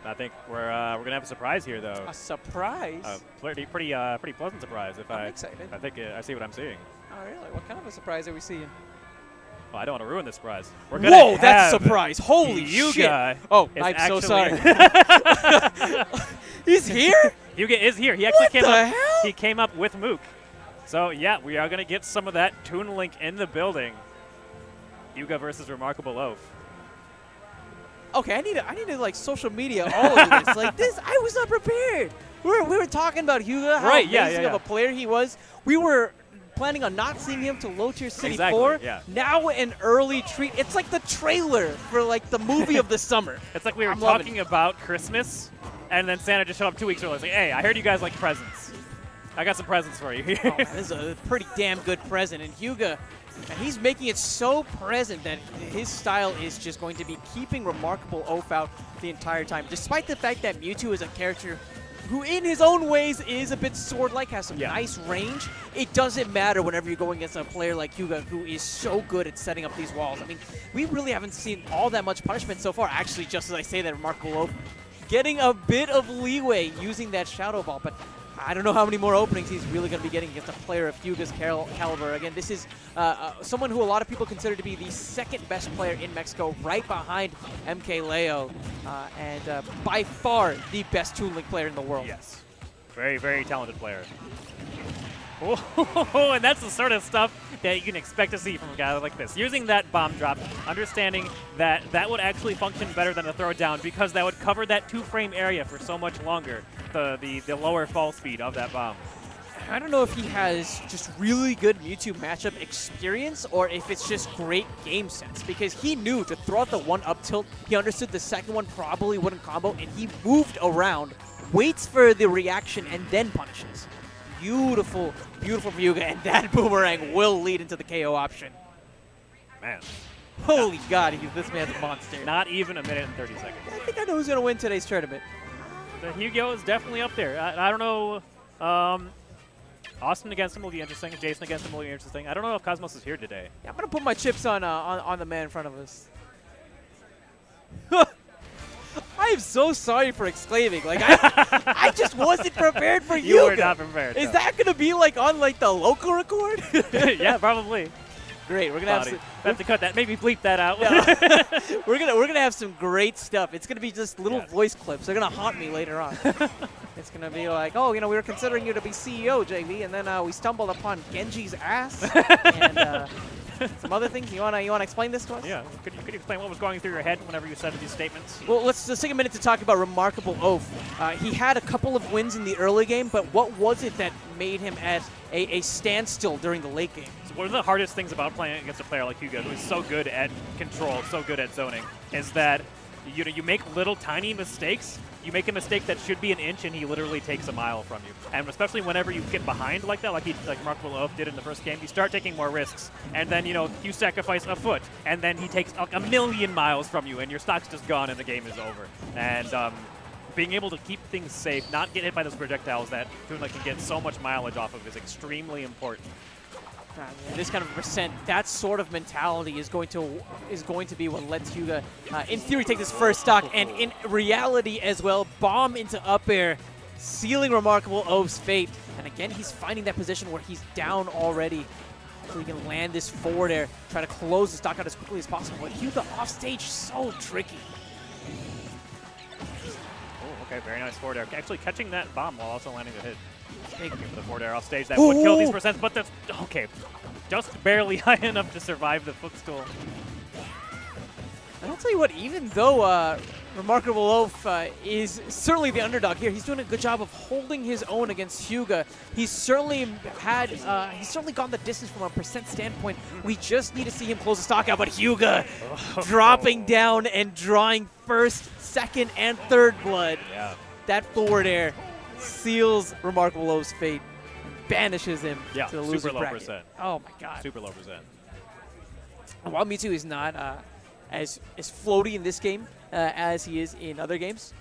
Nope. I think we're gonna have a surprise here, though. A surprise? Pretty pleasant surprise. If I'm excited. I think I see what I'm seeing. Oh, really? What kind of a surprise are we seeing? Oh, I don't want to ruin this surprise. We're gonna Whoa, that's a surprise! Holy Hyuga shit! Oh, I'm so sorry. He's here? Hyuga is here. He actually hell? He came up with Mook. So yeah, we are gonna get some of that Toon Link in the building. Hyuga versus RemarkableOaf. Okay, I need to like social media all of this. Like this, I was not prepared. We were talking about Hyuga, how amazing of a player he was. We were planning on not seeing him to Low Tier City 4. Yeah. Now an early treat. It's like the trailer for like the movie of the summer. It's like we were talking about Christmas, and then Santa just showed up 2 weeks early. It's like, hey, I heard you guys like presents. I got some presents for you. Oh, this is a pretty damn good present. And Hyuga, and he's making it so present that his style is just going to be keeping RemarkableOaf out the entire time. Despite the fact that Mewtwo is a character who in his own ways is a bit sword-like, has some nice range, it doesn't matter whenever you're going against a player like Hyuga who is so good at setting up these walls. I mean, we really haven't seen all that much punishment so far. Actually, just as I say that, RemarkableOaf getting a bit of leeway using that Shadow Ball, but I don't know how many more openings he's really going to be getting against a player of Hyuga's caliber. Again, this is someone who a lot of people consider to be the second best player in Mexico, right behind MKLeo, and by far the best Toon Link player in the world. Yes. Very, very talented player. Oh, and that's the sort of stuff that you can expect to see from a guy like this. Using that bomb drop, understanding that that would actually function better than a throw down because that would cover that 2-frame area for so much longer, the lower fall speed of that bomb. I don't know if he has just really good Mewtwo matchup experience or if it's just great game sense, because he knew to throw out the one up tilt, he understood the second one probably wouldn't combo, and he moved around, waits for the reaction, and then punishes. Beautiful, beautiful from Hyuga, and that boomerang will lead into the KO option. Man. Holy God, this man's a monster. Not even a minute and 30 seconds. I think I know who's going to win today's tournament. The Hyuga is definitely up there. I don't know. Austin against him will be interesting. Jason against him will be interesting. I don't know if Cosmos is here today. Yeah, I'm going to put my chips on the man in front of us. I am so sorry for exclaiming. Like I just wasn't prepared for Hyuga. You were not prepared. Is that going to be like on like the local record? Yeah, probably. Great. We're gonna have to cut that. Maybe bleep that out. Yeah. we're gonna have some great stuff. It's gonna be just little voice clips. They're gonna haunt me later on. It's gonna be like, oh, you know, we were considering you to be CEO, JV, and then we stumbled upon Genji's ass and some other things. You wanna explain this to us? Yeah. Could you explain what was going through your head whenever you said these statements? Well, let's take a minute to talk about RemarkableOaf. He had a couple of wins in the early game, but what was it that made him at a standstill during the late game? So one of the hardest things about playing against a player like Hyuga, who is so good at control, so good at zoning, is that you make little tiny mistakes. You make a mistake that should be an inch, and he literally takes a mile from you. And especially whenever you get behind like that, like RemarkableOaf did in the first game, you start taking more risks. And then, you sacrifice a foot, and then he takes a million miles from you, and your stock's just gone, and the game is over. And being able to keep things safe, not get hit by those projectiles that Toon can get so much mileage off of is extremely important. This kind of percent, that sort of mentality is going to be what lets Hyuga, in theory, take this first stock, and in reality as well, bomb into up air, sealing RemarkableOaf's fate. And again, he's finding that position where he's down already. Hopefully he can land this forward air, try to close the stock out as quickly as possible. But Hyuga off stage, so tricky. Oh, okay, very nice forward air. Actually catching that bomb while also landing the hit. Thank you for the forward air off stage. That would kill these percents, but that's okay. Just barely high enough to survive the footstool. And I'll tell you what, even though RemarkableOaf is certainly the underdog here, he's doing a good job of holding his own against Hyuga. He's certainly gone the distance from a percent standpoint. We just need to see him close the stock out, but Hyuga dropping down and drawing first, second, and third blood. Yeah. That forward air seals RemarkableOaf's fate, banishes him to the loser super low bracket. percent. Oh my God. Super low percent. While Mewtwo is not as floaty in this game as he is in other games,